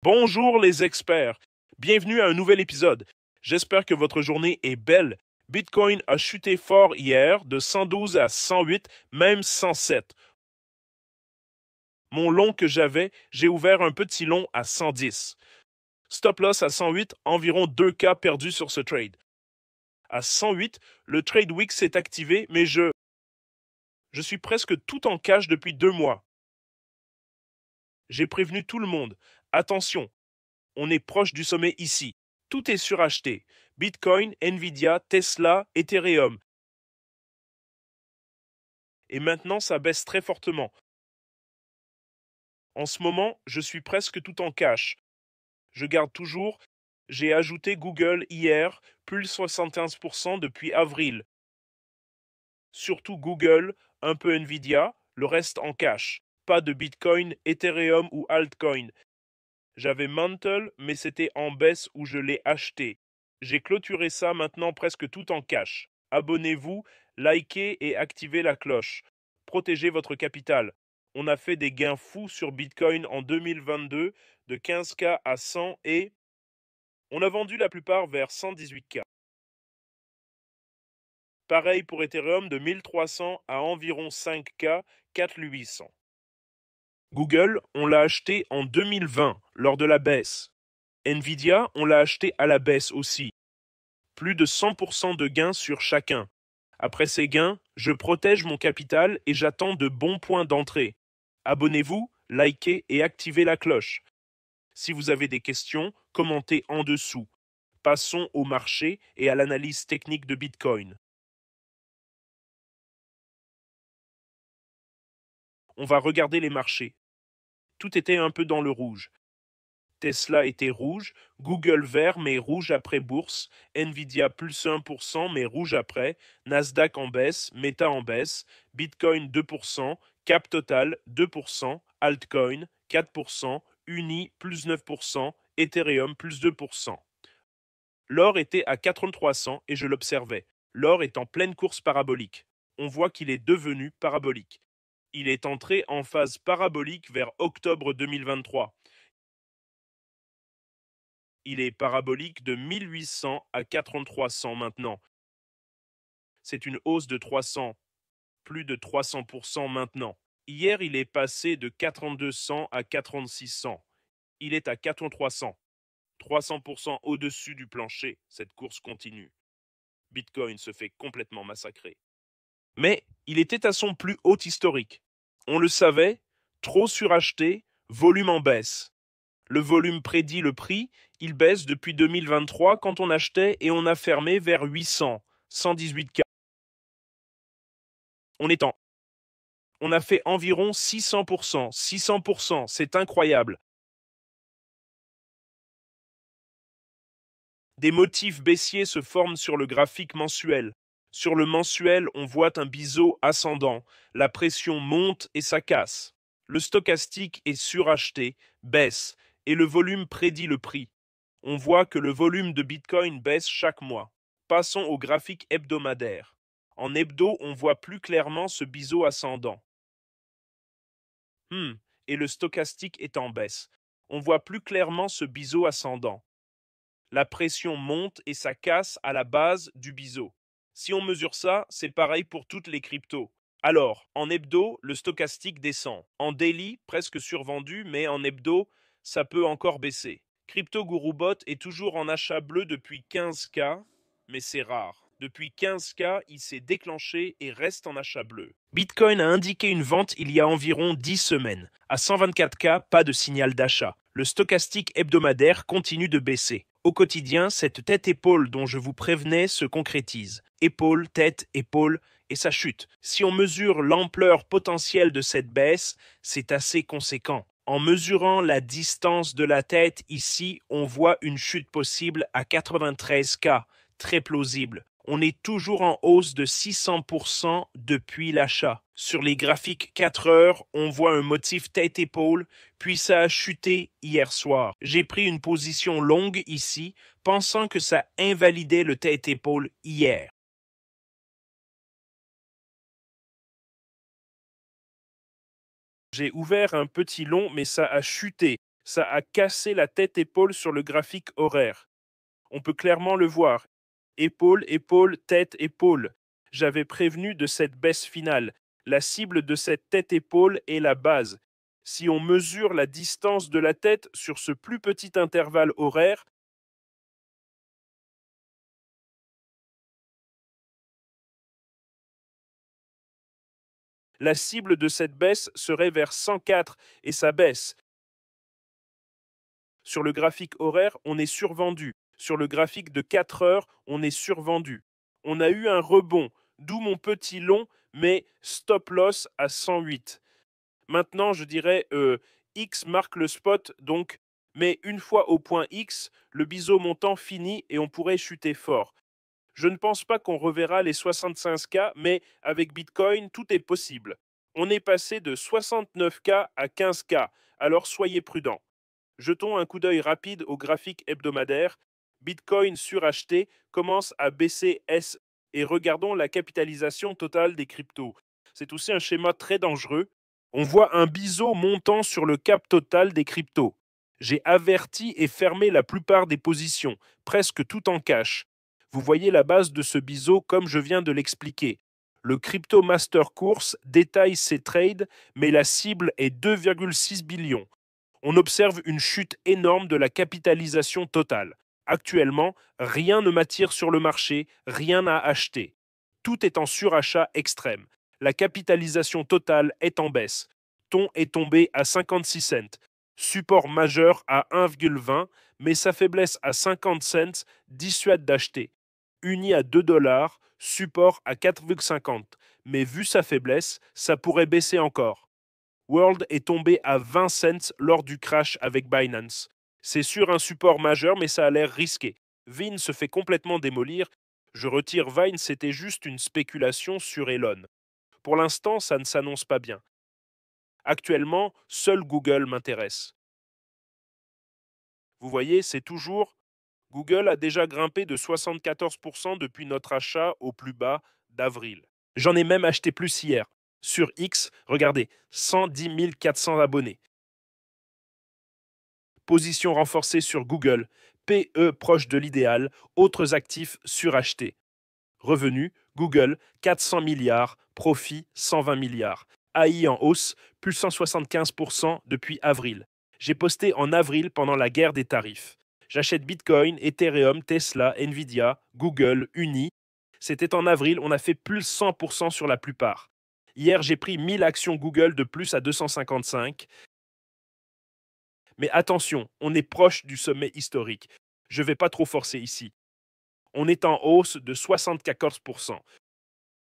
Bonjour les experts, bienvenue à un nouvel épisode. J'espère que votre journée est belle. Bitcoin a chuté fort hier, de 112 à 108, même 107. Mon long que j'avais, j'ai ouvert un petit long à 110. Stop loss à 108, environ 2K perdus sur ce trade. À 108, le trade week s'est activé, mais je suis presque tout en cash depuis 2 mois. J'ai prévenu tout le monde. Attention, on est proche du sommet ici. Tout est suracheté. Bitcoin, Nvidia, Tesla, Ethereum. Et maintenant, ça baisse très fortement. En ce moment, je suis presque tout en cash. Je garde toujours. J'ai ajouté Google hier, plus 75% depuis avril. Surtout Google, un peu Nvidia, le reste en cash. Pas de Bitcoin, Ethereum ou altcoin. J'avais Mantle, mais c'était en baisse où je l'ai acheté. J'ai clôturé ça maintenant presque tout en cash. Abonnez-vous, likez et activez la cloche. Protégez votre capital. On a fait des gains fous sur Bitcoin en 2022 de 15K à 100 et on a vendu la plupart vers 118K. Pareil pour Ethereum de 1300 à environ 5K, 4800. Google, on l'a acheté en 2020 lors de la baisse. Nvidia, on l'a acheté à la baisse aussi. Plus de 100% de gains sur chacun. Après ces gains, je protège mon capital et j'attends de bons points d'entrée. Abonnez-vous, likez et activez la cloche. Si vous avez des questions, commentez en dessous. Passons au marché et à l'analyse technique de Bitcoin. On va regarder les marchés. Tout était un peu dans le rouge. Tesla était rouge, Google vert mais rouge après bourse, Nvidia plus 1% mais rouge après, Nasdaq en baisse, Meta en baisse, Bitcoin 2%, Cap Total 2%, Altcoin 4%, Uni plus 9%, Ethereum plus 2%. L'or était à 4300 et je l'observais. L'or est en pleine course parabolique. On voit qu'il est devenu parabolique. Il est entré en phase parabolique vers octobre 2023. Il est parabolique de 1800 à 4300 maintenant. C'est une hausse de 300, plus de 300% maintenant. Hier, il est passé de 4200 à 4600. Il est à 4300. 300% au-dessus du plancher. Cette course continue. Bitcoin se fait complètement massacrer. Mais il était à son plus haut historique. On le savait, trop suracheté, volume en baisse. Le volume prédit le prix, il baisse depuis 2023 quand on achetait et on a fermé vers 800, 118K. On a fait environ 600%, 600%, c'est incroyable. Des motifs baissiers se forment sur le graphique mensuel. Sur le mensuel, on voit un biseau ascendant. La pression monte et ça casse. Le stochastique est suracheté, baisse, et le volume prédit le prix. On voit que le volume de Bitcoin baisse chaque mois. Passons au graphique hebdomadaire. En hebdo, on voit plus clairement ce biseau ascendant. Et le stochastique est en baisse. On voit plus clairement ce biseau ascendant. La pression monte et ça casse à la base du biseau. Si on mesure ça, c'est pareil pour toutes les cryptos. Alors, en hebdo, le stochastique descend. En daily, presque survendu, mais en hebdo, ça peut encore baisser. Crypto Guru Bot est toujours en achat bleu depuis 15K, mais c'est rare. Depuis 15K, il s'est déclenché et reste en achat bleu. Bitcoin a indiqué une vente il y a environ 10 semaines. À 124K, pas de signal d'achat. Le stochastique hebdomadaire continue de baisser. Au quotidien, cette tête-épaule dont je vous prévenais se concrétise. Épaule, tête, épaule, et ça chute. Si on mesure l'ampleur potentielle de cette baisse, c'est assez conséquent. En mesurant la distance de la tête ici, on voit une chute possible à 93K, très plausible. On est toujours en hausse de 600% depuis l'achat. Sur les graphiques 4 heures, on voit un motif tête-épaule, puis ça a chuté hier soir. J'ai pris une position longue ici, pensant que ça invalidait le tête-épaule hier. J'ai ouvert un petit long, mais ça a chuté. Ça a cassé la tête-épaule sur le graphique horaire. On peut clairement le voir. Épaule, épaule, tête, épaule. J'avais prévenu de cette baisse finale. La cible de cette tête-épaule est la base. Si on mesure la distance de la tête sur ce plus petit intervalle horaire, la cible de cette baisse serait vers 104 et ça baisse. Sur le graphique horaire, on est survendu. Sur le graphique de 4 heures, on est survendu. On a eu un rebond, d'où mon petit long, mais stop loss à 108. Maintenant, je dirais X marque le spot, donc, mais une fois au point X, le biseau montant finit et on pourrait chuter fort. Je ne pense pas qu'on reverra les 65K, mais avec Bitcoin, tout est possible. On est passé de 69K à 15K, alors soyez prudents. Jetons un coup d'œil rapide au graphique hebdomadaire. Bitcoin suracheté commence à baisser S et regardons la capitalisation totale des cryptos. C'est aussi un schéma très dangereux. On voit un biseau montant sur le cap total des cryptos. J'ai averti et fermé la plupart des positions, presque tout en cash. Vous voyez la base de ce biseau comme je viens de l'expliquer. Le Crypto Master Course détaille ses trades, mais la cible est 2,6 billions. On observe une chute énorme de la capitalisation totale. Actuellement, rien ne m'attire sur le marché, rien à acheter. Tout est en surachat extrême. La capitalisation totale est en baisse. Ton est tombé à 56 cents. Support majeur à 1,20, mais sa faiblesse à 50 cents dissuade d'acheter. Uni à 2 dollars, support à 4,50. Mais vu sa faiblesse, ça pourrait baisser encore. World est tombé à 20 cents lors du crash avec Binance. C'est sur un support majeur, mais ça a l'air risqué. Vine se fait complètement démolir. Je retire Vine, c'était juste une spéculation sur Elon. Pour l'instant, ça ne s'annonce pas bien. Actuellement, seul Google m'intéresse. Vous voyez, c'est toujours Google a déjà grimpé de 74% depuis notre achat au plus bas d'avril. J'en ai même acheté plus hier. Sur X, regardez, 110 400 abonnés. Position renforcée sur Google, PE proche de l'idéal, autres actifs surachetés. Revenus, Google 400 milliards, profit 120 milliards. AI en hausse, plus 175% depuis avril. J'ai posté en avril pendant la guerre des tarifs. J'achète Bitcoin, Ethereum, Tesla, Nvidia, Google, Uni. C'était en avril, on a fait plus 100% sur la plupart. Hier, j'ai pris 1000 actions Google de plus à 255. Mais attention, on est proche du sommet historique. Je ne vais pas trop forcer ici. On est en hausse de 74%.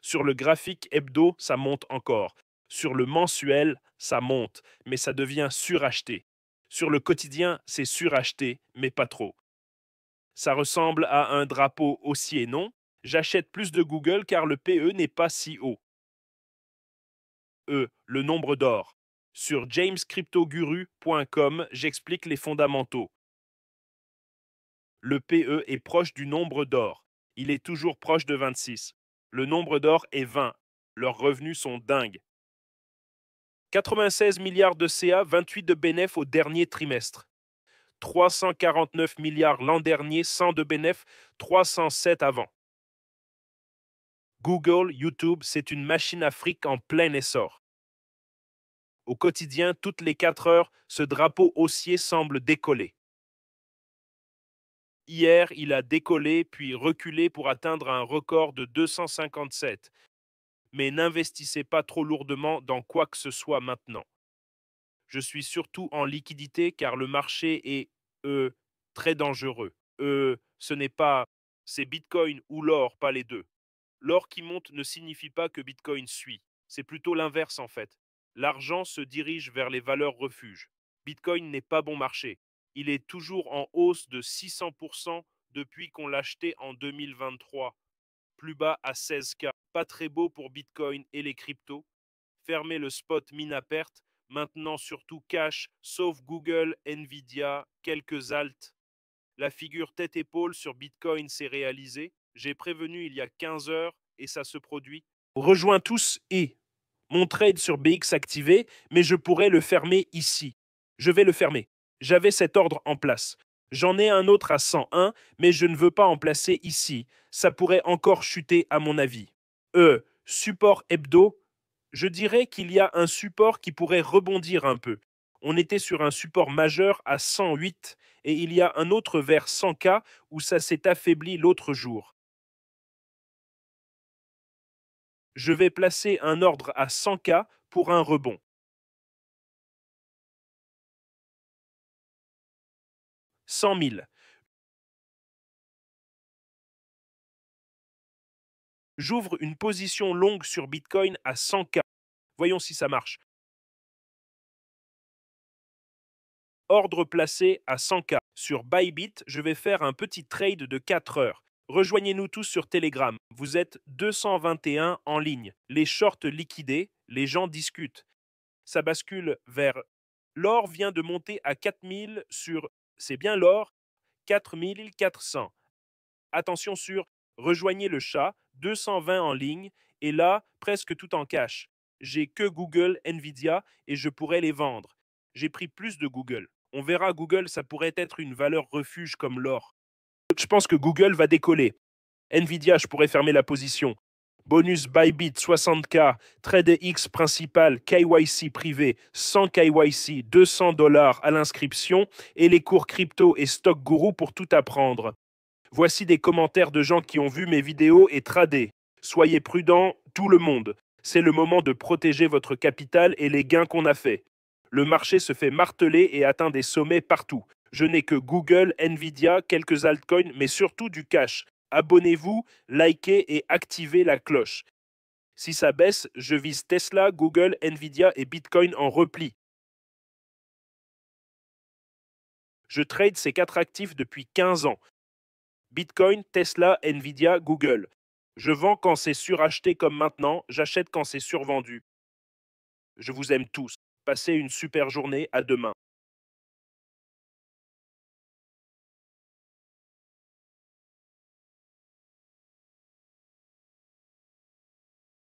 Sur le graphique hebdo, ça monte encore. Sur le mensuel, ça monte, mais ça devient suracheté. Sur le quotidien, c'est suracheté, mais pas trop. Ça ressemble à un drapeau haussier, non? J'achète plus de Google car le PE n'est pas si haut. Le nombre d'or. Sur jamescryptoguru.com, j'explique les fondamentaux. Le PE est proche du nombre d'or. Il est toujours proche de 26. Le nombre d'or est 20. Leurs revenus sont dingues. 96 milliards de CA, 28 de bénéfices au dernier trimestre. 349 milliards l'an dernier, 100 de bénéfices, 307 avant. Google, YouTube, c'est une machine à fric en plein essor. Au quotidien, toutes les 4 heures, ce drapeau haussier semble décoller. Hier, il a décollé puis reculé pour atteindre un record de 257. Mais n'investissez pas trop lourdement dans quoi que ce soit maintenant. Je suis surtout en liquidité car le marché est très dangereux. Ce n'est pas c'est Bitcoin ou l'or, pas les deux. L'or qui monte ne signifie pas que Bitcoin suit. C'est plutôt l'inverse en fait. L'argent se dirige vers les valeurs refuges. Bitcoin n'est pas bon marché. Il est toujours en hausse de 600% depuis qu'on l'a acheté en 2023. Plus bas à 16K. Pas très beau pour Bitcoin et les cryptos. Fermez le spot mine à perte. Maintenant surtout cash, sauf Google, Nvidia, quelques alts. La figure tête-épaule sur Bitcoin s'est réalisée. J'ai prévenu il y a 15 heures et ça se produit. Rejoins tous et mon trade sur BX activé, mais je pourrais le fermer ici. Je vais le fermer. J'avais cet ordre en place. J'en ai un autre à 101, mais je ne veux pas en placer ici. Ça pourrait encore chuter à mon avis. Support hebdo. Je dirais qu'il y a un support qui pourrait rebondir un peu. On était sur un support majeur à 108 et il y a un autre vers 100K où ça s'est affaibli l'autre jour. Je vais placer un ordre à 100K pour un rebond. 100 000. J'ouvre une position longue sur Bitcoin à 100K. Voyons si ça marche. Ordre placé à 100K. Sur Bybit, je vais faire un petit trade de 4 heures. Rejoignez-nous tous sur Telegram. Vous êtes 221 en ligne. Les shorts liquidés, les gens discutent. Ça bascule vers... L'or vient de monter à 4000 sur... C'est bien l'or, 4400. Attention sur rejoignez le chat, 220 en ligne, et là, presque tout en cash. J'ai que Google, Nvidia, et je pourrais les vendre. J'ai pris plus de Google. On verra, Google, ça pourrait être une valeur refuge comme l'or. Je pense que Google va décoller. Nvidia, je pourrais fermer la position. Bonus Bybit 60K, TradeX principal, KYC privé, 100 KYC, $200 à l'inscription, et les cours crypto et stock gourou pour tout apprendre. Voici des commentaires de gens qui ont vu mes vidéos et tradé. Soyez prudents, tout le monde. C'est le moment de protéger votre capital et les gains qu'on a faits. Le marché se fait marteler et atteint des sommets partout. Je n'ai que Google, Nvidia, quelques altcoins, mais surtout du cash. Abonnez-vous, likez et activez la cloche. Si ça baisse, je vise Tesla, Google, Nvidia et Bitcoin en repli. Je trade ces 4 actifs depuis 15 ans. Bitcoin, Tesla, Nvidia, Google. Je vends quand c'est suracheté comme maintenant, j'achète quand c'est survendu. Je vous aime tous. Passez une super journée, à demain.